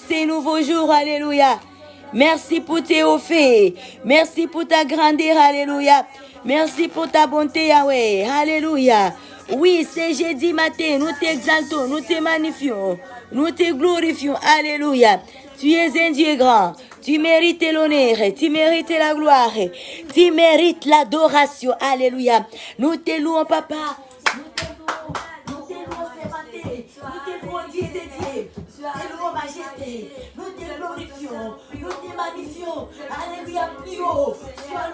ces nouveaux jours, alléluia. Merci pour tes faits. Merci pour ta grandeur, alléluia. Merci pour ta bonté, Yahweh, alléluia. Oui, c'est jeudi matin, nous t'exaltons, nous te magnifions, nous te glorifions, alléluia. Tu es un Dieu grand, tu mérites l'honneur, tu mérites la gloire, tu mérites l'adoration, alléluia. Nous te louons, papa, nous te louons ce matin, nous te louons Dieu des dieux, nous te louons majesté, nous te glorifions, nous te magnifions, alléluia, plus haut, sois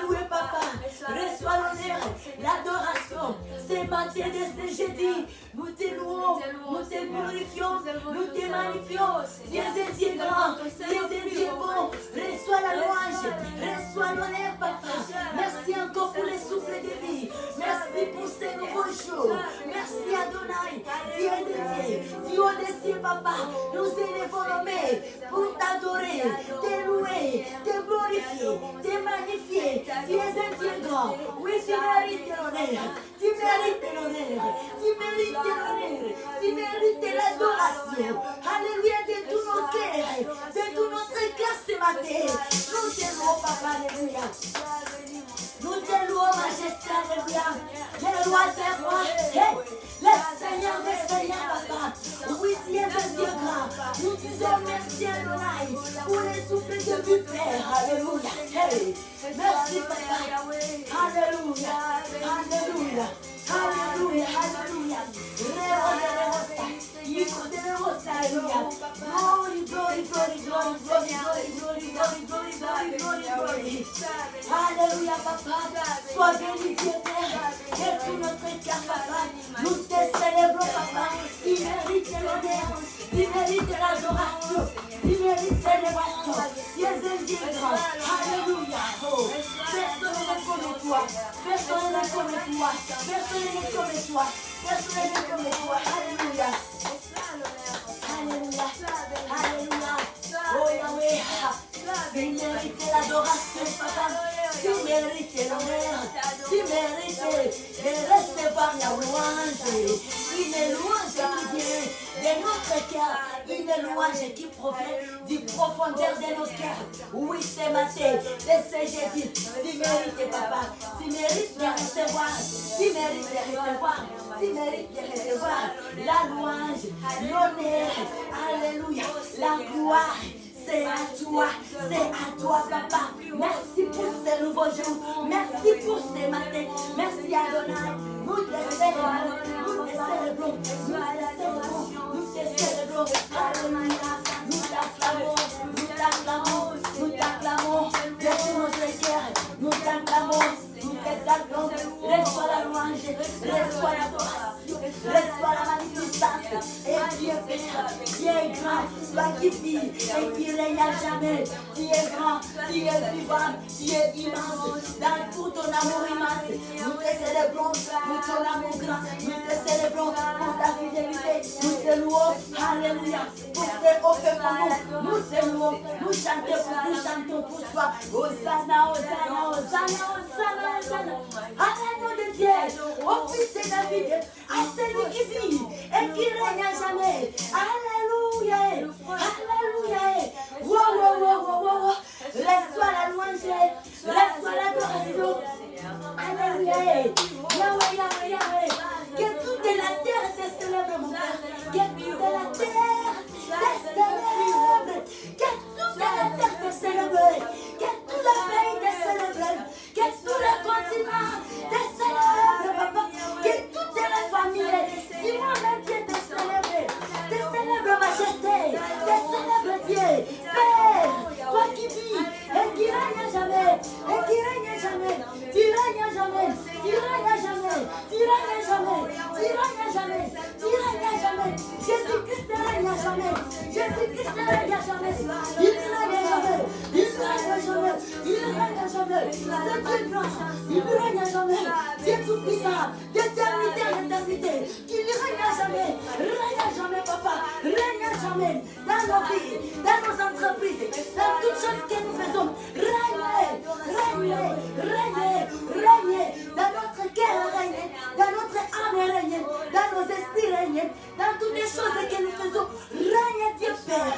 loué, papa, reçois l'honneur, l'adoration, ce matin de ce jeudi, nous te louons, nous te glorifions, nous te magnifions, Dieu est Dieu grand, Dieu est Dieu bon, reçois la louange, reçois l'honneur, papa, merci encore pour les souffles de vie, merci pour ces nouveaux jours, merci Adonai, Dieu de Dieu, Dieu des cieux, papa, nous élevons nos mains pour t'adorer, te louer, te glorifier, te magnifier, tu es un Dieu grand, oui tu mérites l'honneur, tu mérites l'honneur, tu mérites l'honneur, tu mérites l'adoration, alléluia de tout notre cœur, de tout notre cœur ce matin, nous te louons papa, alléluia. Nous te louons, majesté, alléluia. Les rois des rois, les seigneurs des seigneurs, papa. Oui, tu es un Dieu grand. Nous disons merci, Adonai, pour les souffles de vie, Père. Alléluia. Merci, papa. Alléluia. Alléluia. Alléluia. Alléluia. Glory, glory, glory, glory, glory, glory, glory, glory, glory, glory, glory. Alléluia, papa. Sois béni, Dieu Père. Et tout notre cœur, papa. Nous te célébrons, papa. Tu mérites l'honneur. Tu mérites l'adoration. Tu mérites l'élévation. Tu es un Dieu grand. Alléluia. Oh. Personne n'est comme toi. Personne n'est comme toi. Personne n'est comme toi. Personne n'est comme toi. Alléluia. Alléluia. Alléluia. Oh Yahweh. Tu mérites l'adoration, papa. Tu mérites l'honneur. Tu mérites de recevoir la louange. Une louange qui vient de notre cœur. Une louange qui provient du profondeur de nos cœurs. Oui, ce matin, de ce jeudi, tu mérites, papa. Tu mérites de recevoir. Tu mérites de recevoir. Tu mérites de recevoir la louange, l'honneur. Alléluia. La gloire. C'est à toi, papa. Merci pour ce nouveau jour. Merci pour ce matin. Merci, Adonai. Nous te célébrons. Nous te célébrons. Nous te célébrons. Alléluia. Nous t'acclamons. Nous t'acclamons. Nous t'acclamons. De tout notre cœur. Nous t'acclamons. Nous t'exaltons. Reçois la louange. Reçois l'adoration. Reçois la magnificence. Et Dieu Père. Dieu est grand. Toi qui vis et qui règne à jamais. Tu es grand, tu es vivant, tu es immense. Dans tout ton amour immense, nous te célébrons pour ton amour grand. Nous te célébrons pour ta fidélité. Nous te louons, alléluia, pour tes hauts faits pour nous. Nous te louons, nous chantons pour toi. Hosanna, Hosanna, Hosanna, Hosanna, Hosanna. À l'agneau de Dieu, au fils de David, à celui qui vit et qui règne à jamais. Alléluia. Alléluia. Wow, wow, wow, wow, wow. Reçois la louange. Reçois l'adoration. Alléluia. Yahweh, Yahweh, Yahweh. Que toute la terre te célèbre, mon Père. Que toute la terre te célèbre. Que toute la terre te célèbre. Que tout le pays te célèbre. Que tout le continent te célèbre, papa. Que toutes les familles, si mon Dieu te célèbre. Te célèbre, majesté. Te célèbre, Dieu. Père, toi qui vis et qui règne à jamais. Et qui règne à jamais. Tu règnes à jamais. Tu règnes à jamais. Tu règnes à jamais. Tu règnes à jamais. Tu règnes à jamais. Jésus-Christ règne à jamais. Jésus-Christ règne à jamais. Il règne à jamais. Il règne à jamais. Il règne à jamais. C'est Dieu grand. Il règne à jamais. Dieu tout-puissant. D'éternité en éternité. Il règne à jamais. Règne à jamais, papa. Règne à jamais. Dans nos vies, dans nos entreprises, dans toutes choses que nous faisons. Règne, règne, règne, règne. Dans notre cœur, règne. Dans notre âme, règne. Dans nos esprits, règne. Dans toutes les choses que nous faisons. Règne, Dieu Père.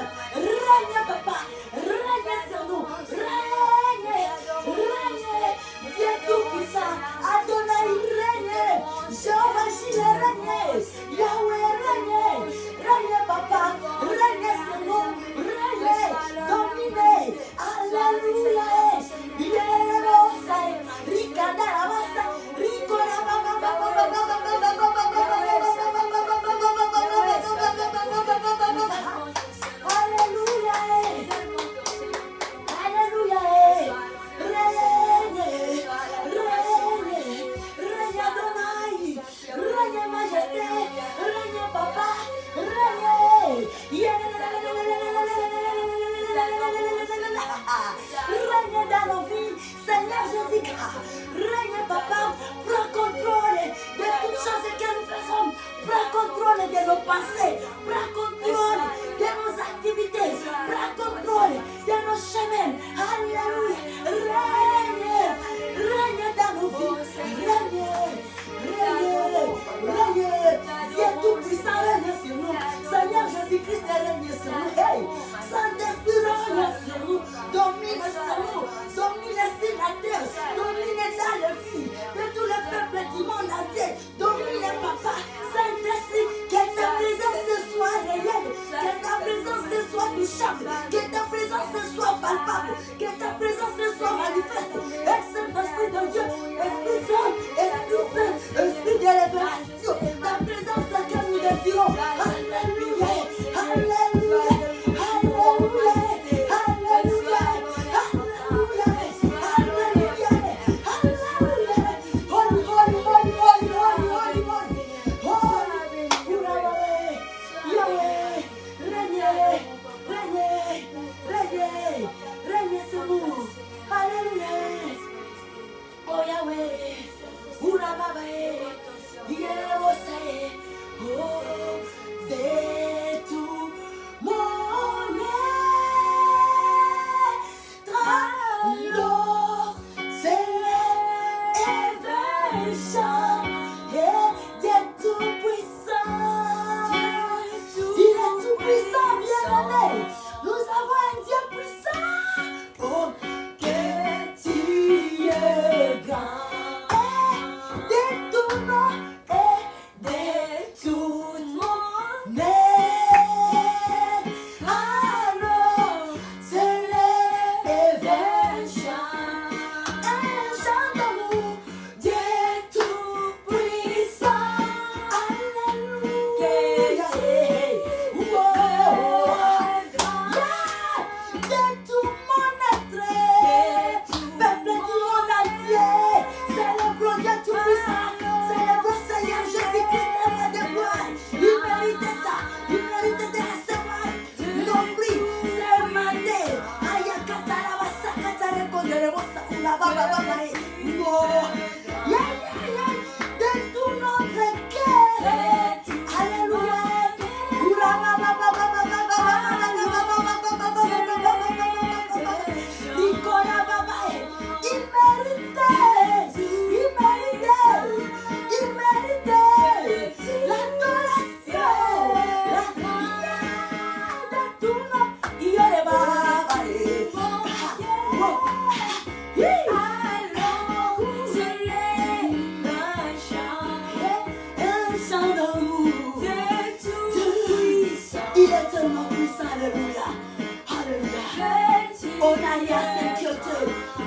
On n'a rien à s'inquiéter.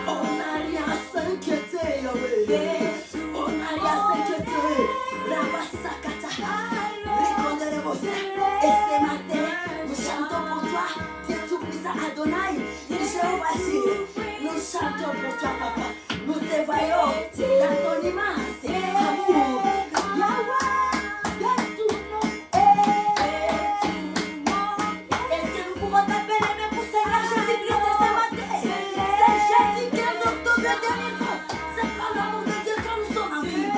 On n'a rien à s'inquiéter, Yahweh. On n'a rien à s'inquiéter. Rabasakata. Reconnaissez-vous. Et ce matin, nous chantons pour toi. Dieu tout-puissant Adonai. Jéhovah Jireh. Nous chantons pour toi, papa. Nous te voyons dans ton immense amour. Yahweh, de tout monde. Est-ce que nous pouvons t'appeler même pour Seigneur Jésus-Christ ce matin? C'est jeudi 15 octobre 2020. C'est par l'amour de Dieu que nous sommes en vie.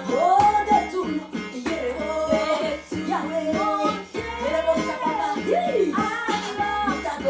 Oh, de tout monde. Yahweh. Nous t'adorons,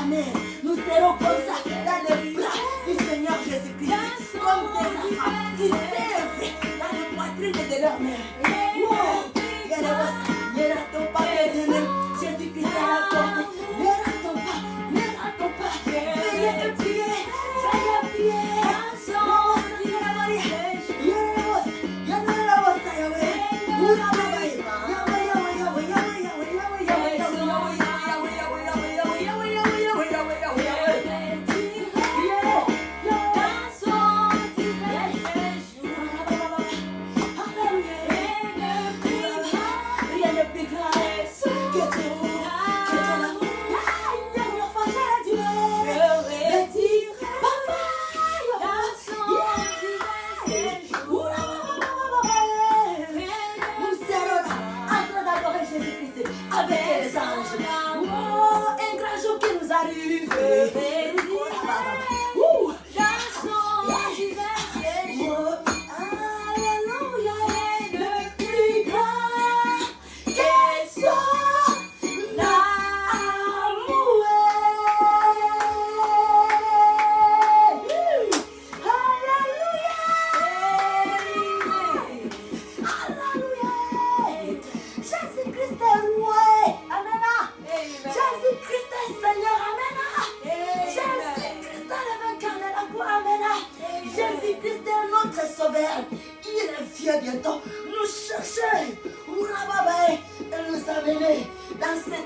Amen. Nous serons comme ça dans les bras du Seigneur Jésus-Christ. Comme des enfants qui servent dans les poitrines de leur mère. Wow. Ne ratons pas, bien-aimés. Jésus-Christ est à la porte. Ne ratons pas. Ne ratons pas. Veillez et priez. Veillez et priez.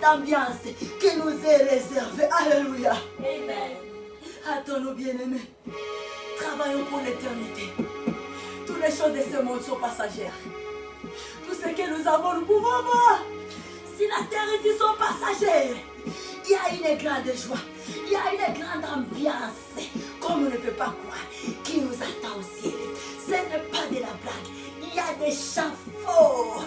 Ambiance qui nous est réservée. Alléluia. Amen. Attends-nous, bien-aimés. Travaillons pour l'éternité. Toutes les choses de ce monde sont passagères. Tout ce que nous avons, nous pouvons voir. Si la terre et ici sont passagères, il y a une grande joie. Il y a une grande ambiance, comme on ne peut pas croire, qui nous attend au ciel. Ce n'est pas de la blague. Il y a des chants forts.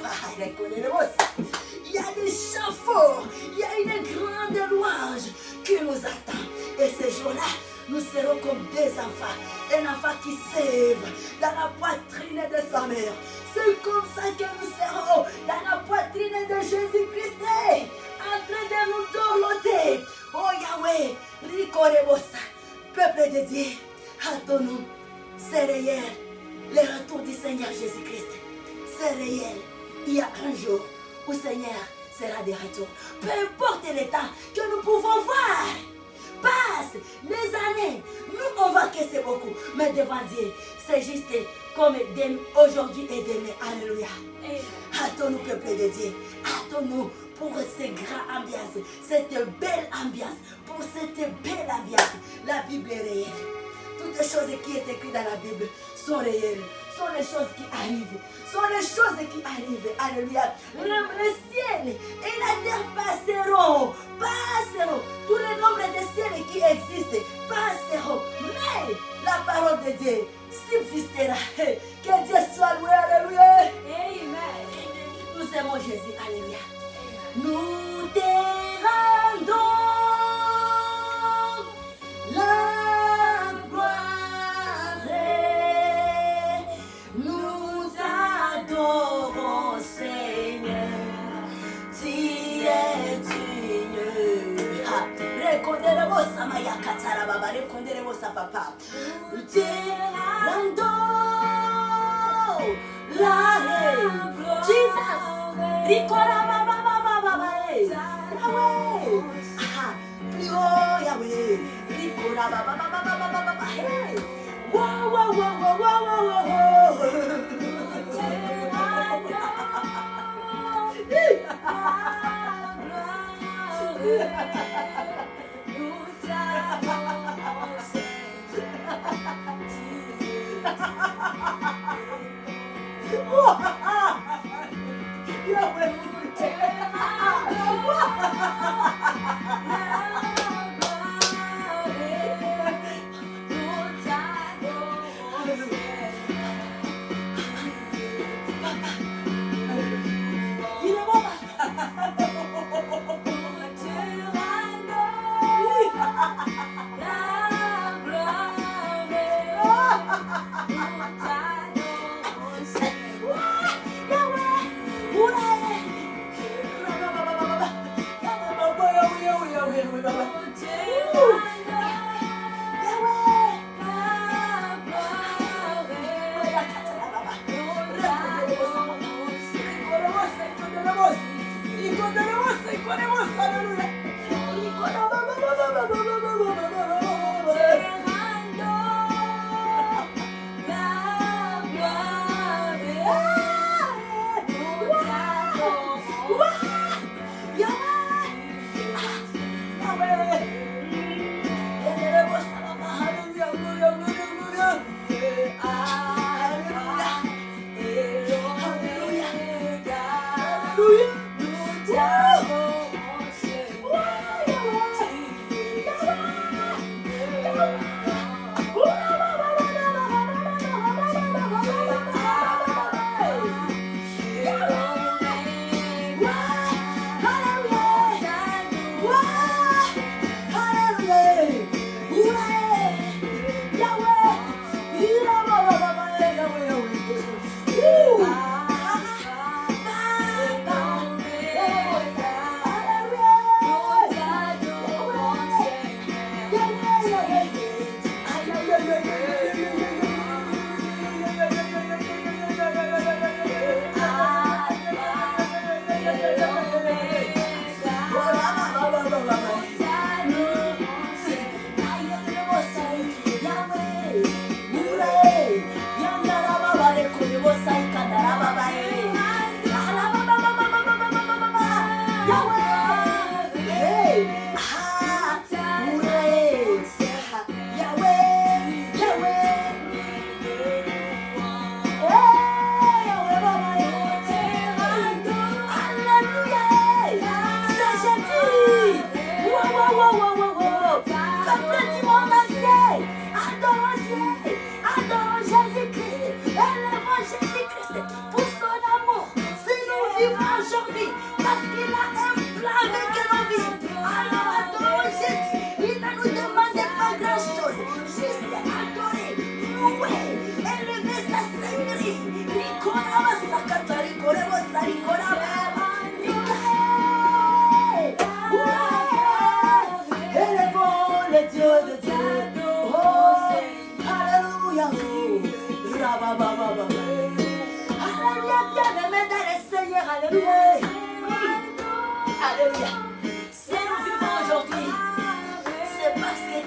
Il y a des chants forts. Il y a une grande louange qui nous attend. Et ce jour-là, nous serons comme des enfants. Un enfant qui sève dans la poitrine de sa mère. C'est comme ça que nous serons dans la poitrine de Jésus-Christ, en train de nous dorloter. Oh Yahweh, Rikorebosa, peuple de Dieu, attends-nous. C'est réel, le retour du Seigneur Jésus-Christ. C'est réel. Il y a un jour où le Seigneur sera de retour. Peu importe le temps que nous pouvons voir. Passe les années. Nous, on voit que c'est beaucoup. Mais devant Dieu, c'est juste comme aujourd'hui et demain. Alléluia. Attends-nous, peuple de Dieu. Attends-nous pour cette grande ambiance. Cette belle ambiance. Pour cette belle ambiance. La Bible est réelle. Toutes les choses qui sont écrites dans la Bible sont réelles. Sont les choses qui arrivent. Sont les choses qui arrivent. Alléluia. Le ciel et la terre passeront. Passeront. Tous les nombres de ciels qui existent passeront. Mais la parole de Dieu subsistera. Que Dieu soit loué. Alléluia. Amen. Nous aimons Jésus. Alléluia. Nous te rendons la gloire. Nous t'adorons, Seigneur. Tu es digne. Reconderemos sa maya katara baba. Reconderemos sa papa. Nous te rendons la gloire. Jesus. Ricora baba baba baba. Yahweh. Plus haut, Yahweh. Ricora baba baba baba baba. Hey. Wow wow wow wow wow wow wow.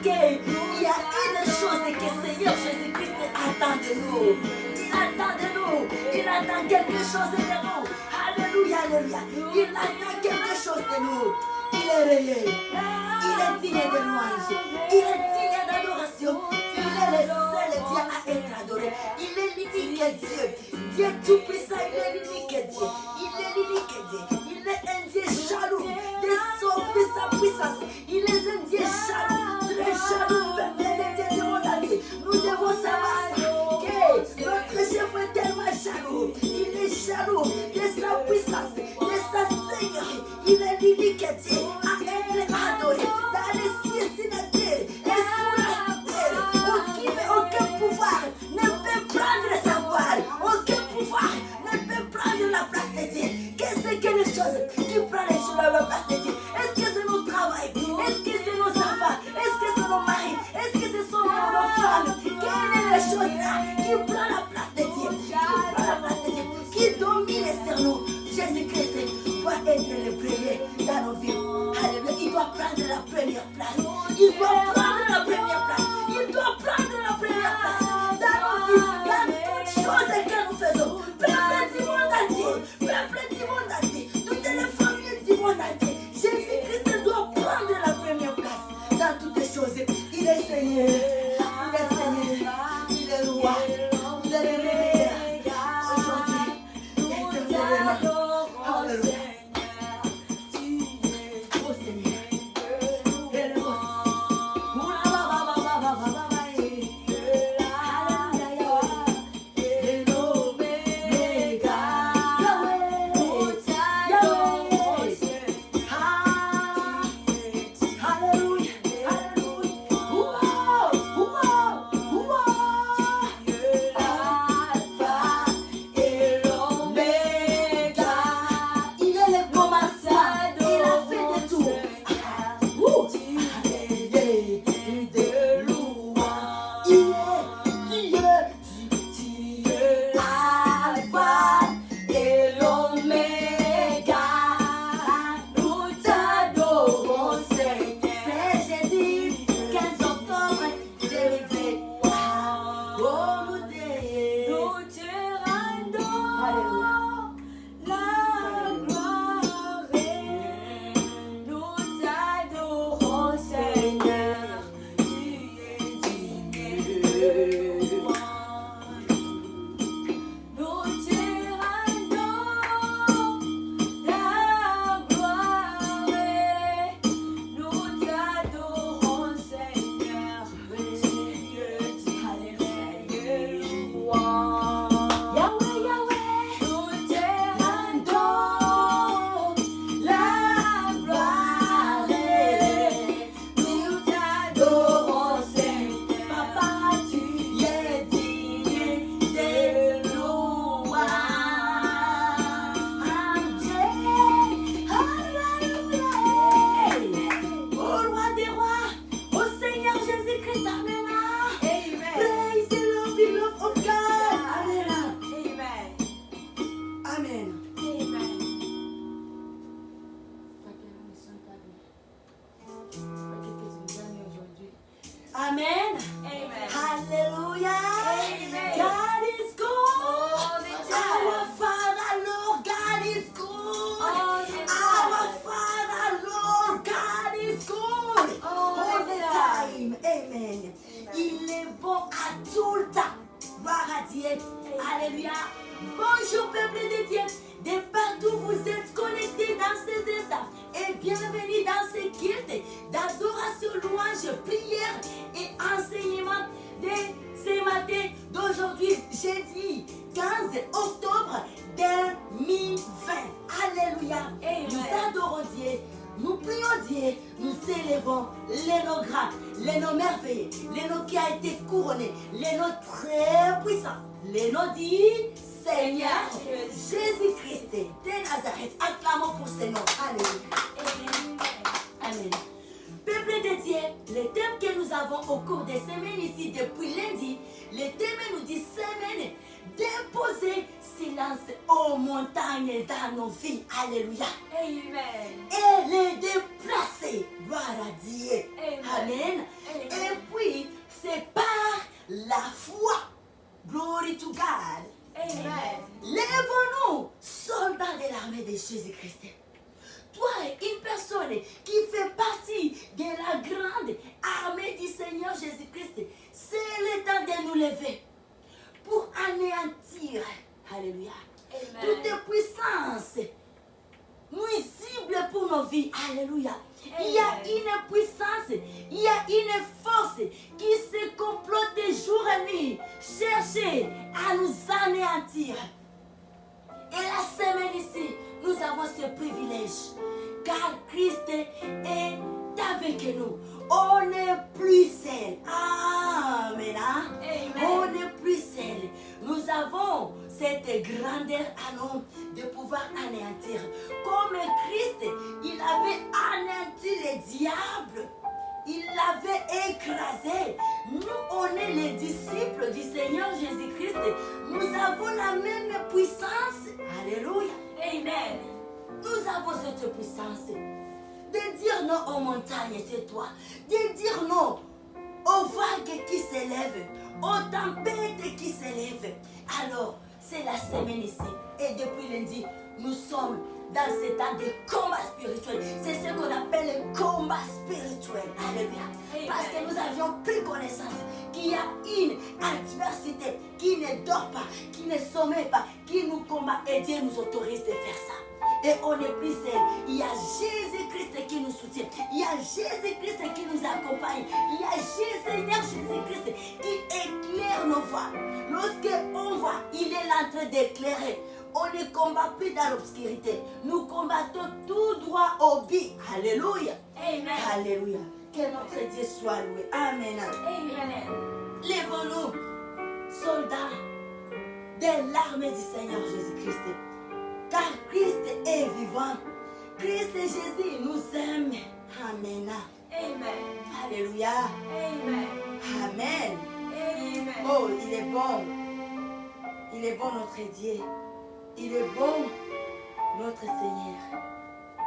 qu'il y a une chose que Seigneur Jésus-Christ attend de nous. Il attend de nous. Il attend quelque chose de nous. Alléluia, alléluia. Il attend quelque chose de nous. Il est rayé. Il est digne de louange. Il est digne d'adoration. Il est le seul Dieu à être adoré. Il est l'unique Dieu. Dieu tout-puissant, il est l'unique Dieu. Il est l'unique Dieu. Il est un Dieu jaloux de sa puissance. Il est un Dieu jaloux, très jaloux, peuple de Dieu du monde entier. Nous devons savoir ça. Que notre chef est tellement jaloux. Il est jaloux de sa puissance, de sa seigneurie. Il est l'unique Dieu à être adoré dans les cieux sur la terre et sous la terre. Aucun pouvoir ne peut prendre sa part. Aucun pouvoir ne peut prendre la place de Dieu. Qu'est-ce que les choses qui prennent la place de Dieu? Est-ce que c'est nos travail? Est-ce que c'est nos enfants? Est-ce que c'est nos maris? Est-ce que ce sont nos femmes? Quelle est la chose là qui prend la place de Dieu? Qui prend la place de Dieu? Qui domine sur nous? Jésus-Christ doit être le premier dans nos vies. Alléluia. Il doit prendre la première place. Il doit prendre la première place. Il doit prendre la première place dans nos vies, dans toutes choses que nous faisons. Peuple du monde entier, peuple du monde entier, toutes les familles du monde entier. Jésus-Christ doit prendre la première place dans toutes les choses. Il est Seigneur, il est Seigneur, il est roi, il est le meilleur. Aujourd'hui, éternellement, alléluia. Oh Seigneur, il est roi. Amen. Amen. Hallelujah. Amen. God is good. All the Our time. Father, Lord, God is good. All the Our time. Father, Lord, God is good. All the time. Amen. Il est bon à tout le temps. Gloire à Dieu. Alléluia. Bonjour, peuple de Dieu. De partout vous êtes connectés dans ces instants. Et bienvenue dans ces cultes d'adoration, louange, prière et enseignement de ce matin d'aujourd'hui, jeudi 15 octobre 2020. Alléluia. Nous adorons Dieu. Nous prions Dieu, nous célébrons les noms grands, les noms merveilleux, les noms qui a été couronnés, les noms très puissants, les noms dits Seigneur Jésus-Christ de Nazareth. Acclamons pour ces noms. Alléluia. Amen. Peuple de Dieu, les thèmes que nous avons au cours des semaines ici depuis lundi, les thèmes nous disent semaine déposer silence aux montagnes dans nos vies. Alléluia. Amen. Et les déplacer. Gloire à Dieu. Amen. Amen. Et puis, c'est par la foi. Glory to God. Amen. Lève-nous, soldats de l'armée de Jésus-Christ. Toi, une personne qui fait partie de la grande armée du Seigneur Jésus-Christ, c'est le temps de nous lever pour anéantir, alléluia, Amen. toute puissance nuisible pour nos vies, alléluia. Il y a une puissance, il y a une force qui se complote jour et nuit, chercher à nous anéantir. Et la semaine ici, nous avons ce privilège, car Christ est avec nous. On n'est plus seul. Amen. Amen. On n'est plus seul. Nous avons cette grandeur à nous de pouvoir anéantir. Comme Christ, il avait anéanti les diables. Il l'avait écrasé. Nous, on est les disciples du Seigneur Jésus-Christ. Nous avons la même puissance. Alléluia. Amen. Nous avons cette puissance de dire non aux montagnes, tais-toi. De dire non aux vagues qui s'élèvent, aux tempêtes qui s'élèvent. Alors, c'est la semaine ici. Et depuis lundi, nous sommes dans ce temps de combat spirituel. C'est ce qu'on appelle le combat spirituel. Alléluia. Parce que nous avions pris connaissance qu'il y a une adversité qui ne dort pas, qui ne sommeille pas, qui nous combat. Et Dieu nous autorise de faire ça. Et on n'est plus seul. Il y a Jésus-Christ qui nous soutient. Il y a Jésus-Christ qui nous accompagne. Il y a Seigneur Jésus-Christ qui éclaire nos voies. Lorsqu'on voit, il est là en train d'éclairer. On ne combat plus dans l'obscurité. Nous combattons tout droit au but. Alléluia. Amen. Alléluia. Que notre Dieu soit loué. Amen. Amen. Lève-nous, soldats de l'armée du Seigneur Jésus-Christ. Car Christ est vivant. Christ Jésus nous aime. Amen. Amen. Alléluia. Amen. Amen. Amen. Oh, il est bon. Il est bon notre Dieu. Il est bon notre Seigneur.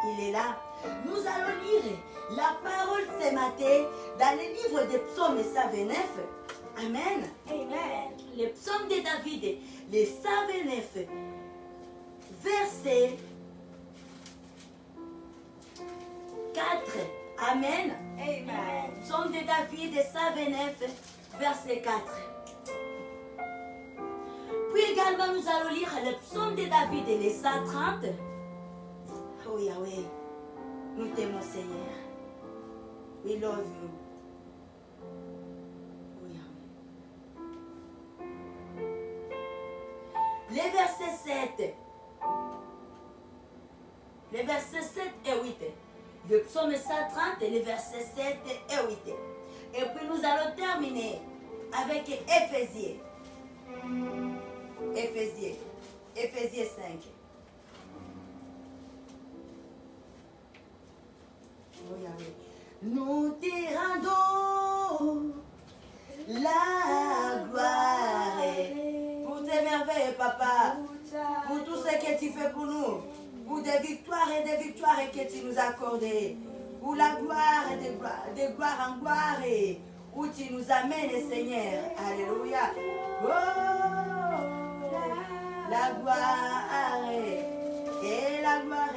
Il est là. Nous allons lire la parole ce matin dans le livre des psaumes 129. Amen. Amen. Le psaume de David, le 129, verset 4. Amen. Amen. Psaume de David, 129, verset 4. Puis également, nous allons lire le psaume de David, les 130. Oh Yahweh, nous t'aimons Seigneur. We love you. Oh Yahweh. Les versets 7. Les versets 7 et 8. Le psaume 130, les versets 7 et 8. Et puis nous allons terminer avec Éphésiens. Éphésiens 5. Oh Yahweh. Nous te rendons la gloire pour tes merveilles, papa, pour tout ce que tu fais pour nous, pour des victoires que tu nous as accordées, pour la gloire et de gloire en gloire, où tu nous amènes, Seigneur. Alléluia. Oh, la gloire et la gloire.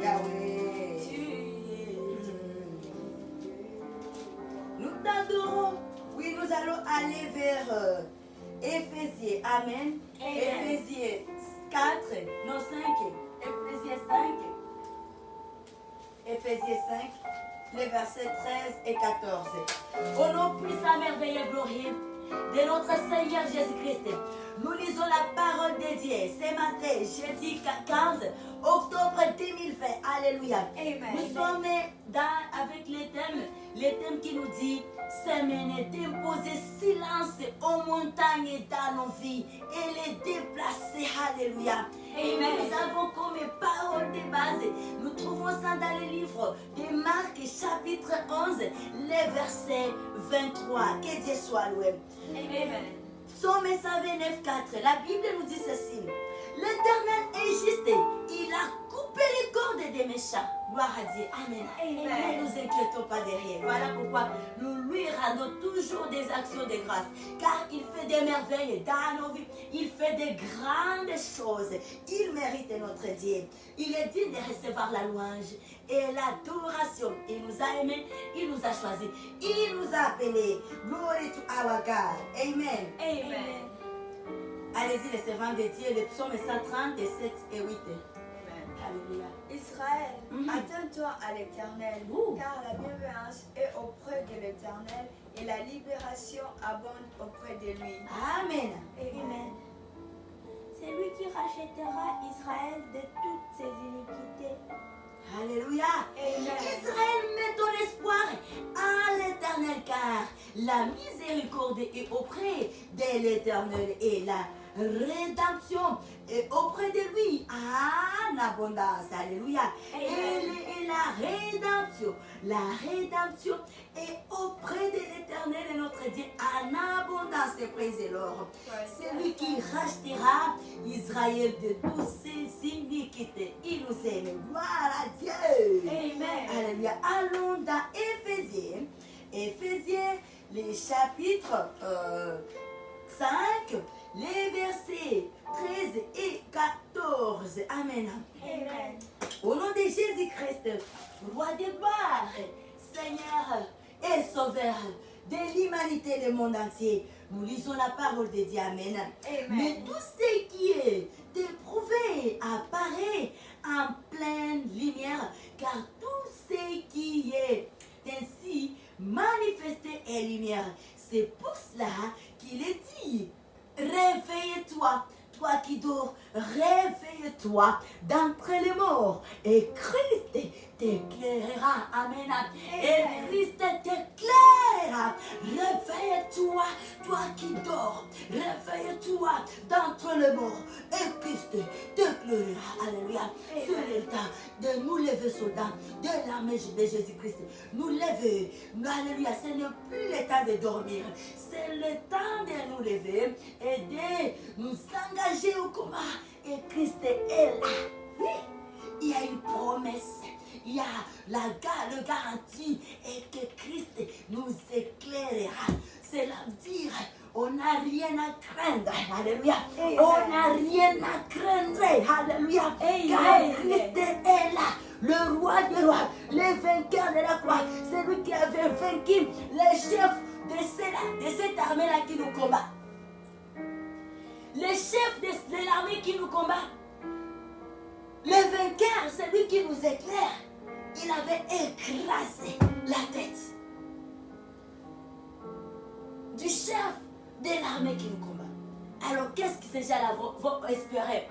Yahweh. Nous t'adorons. Oui, nous allons aller vers Éphésiens. Amen. Éphésiens 4, non 5. Éphésiens 5. Éphésiens 5, les versets 13 et 14. Au nom puissant, merveilleux, glorieux de notre Seigneur Jésus-Christ, nous lisons la parole de Dieu ce matin, jeudi 15 octobre 2020. Alléluia. Amen. Nous sommes avec le thème qui nous dit semaine, d'imposer silence aux montagnes dans nos vies et les déplacer. Alléluia. Et Amen. nous avons comme parole de base, nous trouvons ça dans le livre de Marc chapitre 11, les versets 23. Que Dieu soit loué. Amen. Psaume 129, 4. La Bible nous dit ceci. L'Éternel est juste. Il a coupé les cordes des méchants. Gloire à Dieu. Amen. Ne nous inquiétons pas derrière. Voilà pourquoi nous lui rendons toujours des actions de grâce. Car il fait des merveilles dans nos vies. Il fait des grandes choses. Il mérite notre Dieu. Il est digne de recevoir la louange et l'adoration. Il nous a aimés. Il nous a choisis. Il nous a appelés. Glory to our God. Amen. Amen. Allez-y, les servants de Dieu, le psaume 130, 7 et 8. Alléluia. Israël, attends-toi à l'Éternel, car la bienveillance est auprès de l'Éternel et la libération abonde auprès de lui. Amen. Amen. C'est lui qui rachètera Israël de toutes ses iniquités. Alléluia. Amen. Israël, met ton espoir en l'Éternel, car la miséricorde est auprès de l'Éternel et la rédemption est auprès de lui en abondance. Alléluia. Et la rédemption est auprès de l'Éternel et notre Dieu en abondance. Praise the Lord. C'est lui qui rachètera Israël de toutes ses iniquités. Il nous aime. Gloire à Dieu. Amen. Alléluia. Allons dans Éphésiens. Éphésiens, les chapitres 5, les versets 13 et 14. Amen. Amen. Au nom de Jésus-Christ, roi de gloire, Seigneur et Sauveur de l'humanité et du monde entier, nous lisons la parole de Dieu. Amen. Amen. Mais tout ce qui est éprouvé apparaît en pleine lumière, car tout ce qui est ainsi manifesté est lumière. C'est pour cela qu'il est dit, réveille-toi, toi qui dors, réveille-toi d'entre les morts, et Christ t'éclairera. Amen. Et Christ t'éclairera. Réveille-toi, toi qui dors, réveille-toi d'entre les morts, et Christ t'éclairera. Alléluia. C'est le temps de nous lever, soldats de l'armée de Jésus-Christ. Nous lever. Alléluia. Ce n'est plus le temps de dormir. C'est le temps de nous lever et de nous engager au combat. Et Christ est là. Oui. Il y a une promesse. Il y a le garantie et que Christ nous éclairera. Cela veut dire on n'a rien à craindre. Alléluia. On n'a rien à craindre. Alléluia. Car Christ est là. Le roi des rois, le vainqueur de la croix. C'est lui qui avait vaincu les chefs de cette armée-là qui nous combat. Les chefs de l'armée qui nous combat. Le vainqueur, c'est lui qui nous éclaire. Il avait écrasé la tête du chef de l'armée qui nous combat. Alors qu'est-ce que ces gens-là vont espérer?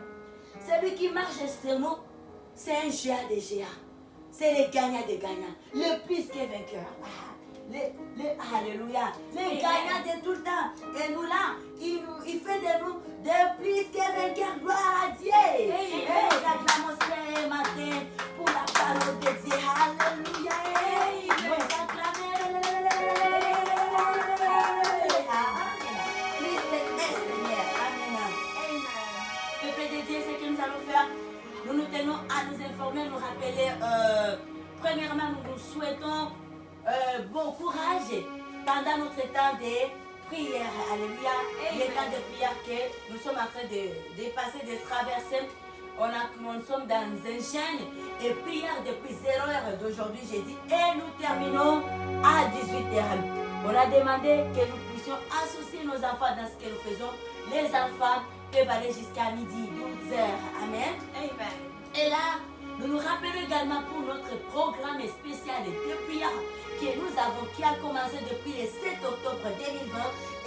Celui qui marche sur nous, c'est un géant des géants. C'est le gagnant des gagnants. Le plus que vainqueur. Alléluia. Les gagnants de tout le temps. Et nous là, il fait de nous de plus que vainqueurs. Gloire à Dieu. Et acclamons ce matin pour la parole de Dieu. Alléluia. Nous acclamons. Christ est Seigneur. Amen. Peuple de Dieu, ce que nous allons faire, nous nous tenons à nous informer, nous rappeler. Premièrement, nous nous souhaitons bon courage pendant notre temps de prière. Alléluia. Le temps de prière que nous sommes en train de passer, de traverser. Nous sommes dans un chaîne et prière depuis 0h d'aujourd'hui, jeudi, et nous terminons à 18h. On a demandé que nous puissions associer nos enfants dans ce que nous faisons. Les enfants peuvent aller jusqu'à midi, 12h. Amen. Amen. Et là, nous nous rappelons également pour notre programme spécial de prière que nous avons, qui a commencé depuis le 7 octobre 2020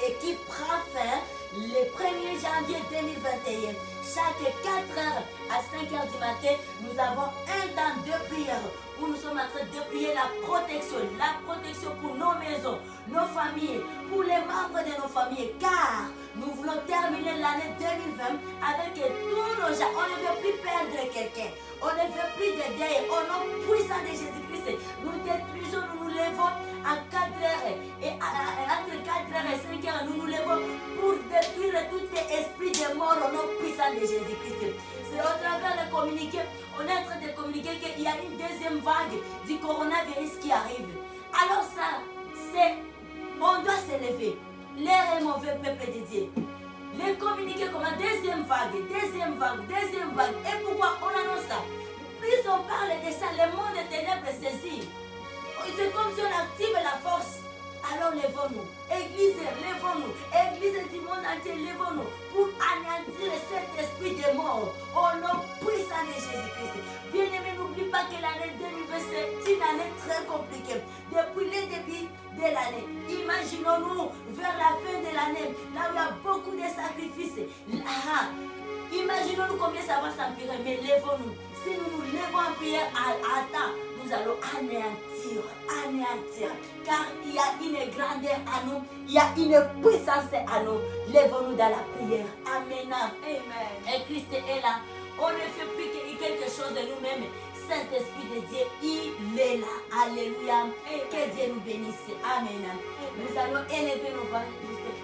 et qui prend fin le 1er janvier 2021. Chaque 4h à 5h du matin, nous avons un temps de prière où nous sommes en train de prier la protection pour nos maisons, nos familles, pour les membres de nos familles, car nous voulons terminer l'année 2020 avec tous nos gens. On ne veut plus perdre quelqu'un, on ne veut plus de deuil. Au nom puissant de Jésus-Christ, nous détruisons, nous nous levons à 4h et entre 4h et 5h, nous nous levons pour détruire tout esprit de mort au nom puissant de Jésus-Christ. C'est au travers de communiquer, on est en train de communiquer qu'il y a une deuxième vague du coronavirus qui arrive. Alors ça, c'est, on doit s'élever. L'air est mauvais, peuple de Dieu. Les communiquer comme une deuxième vague, deuxième vague, deuxième vague. Et pourquoi on annonce ça? Plus on parle de ça, le monde des ténèbres saisit. C'est comme si on active la force. Alors lèvons-nous, Église, lèvons-nous, Église du monde entier, lèvons-nous pour anéantir cet esprit de mort au nom puissant de Jésus-Christ. Bien-aimé, n'oublie pas que l'année 2020 c'est une année très compliquée. Depuis le début de l'année, imaginons-nous vers la fin de l'année, là où il y a beaucoup de sacrifices. Imaginons-nous combien ça va s'empirer, mais lèvons-nous. Si nous nous levons en prière à temps, nous allons anéantir, car il y a une grandeur à nous, il y a une puissance à nous. Lèvons-nous dans la prière. Amen. Amen. Et Christ est là. On ne fait plus que quelque chose de nous-mêmes. Saint-Esprit de Dieu, il est là. Alléluia. Que Dieu nous bénisse. Amen. Nous allons élever nos voix.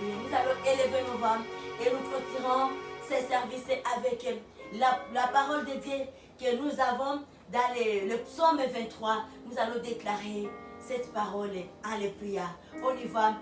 Nous allons élever nos voix et nous clôturons ces services avec la parole de Dieu que nous avons dans le psaume 23. Nous allons déclarer cette parole. Alléluia. On y va.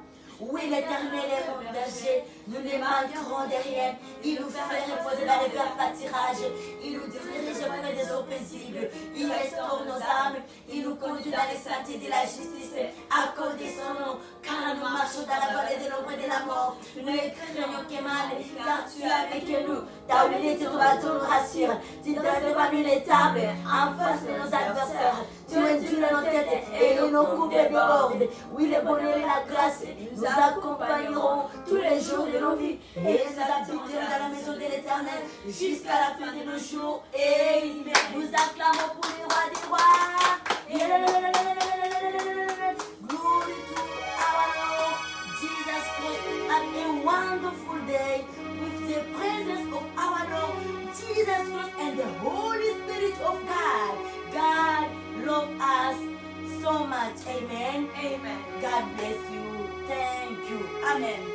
Oui, l'Éternel est mon berger, nous ne manquerons de rien. Il nous fait reposer dans les verts pâtirages. Il nous dirige près des eaux paisibles. Il restaure nos âmes. Il nous conduit dans les sentiers de la justice. Accordez son nom, car nous marchons dans la vallée de l'ombre de la mort. Nous ne craignons que mal, car tu es avec nous. Ta unité, ton bâton nous rassure. Tu donnes devant nous les tables, en face de nos adversaires. Tu induis nos têtes et nos coupes débordent. Oui, le bonheur et la grâce nous accompagneront tous les jours de nos vies. Et nous habiterons dans la maison de l'Éternel jusqu'à la fin de nos jours. Et nous acclamons pour les rois des rois. Glory to our Lord Jesus Christ. And a wonderful day with the presence of our Lord Jesus Christ and the Holy Spirit of God. God loves us so much. Amen. Amen. God bless you. Thank you. Amen.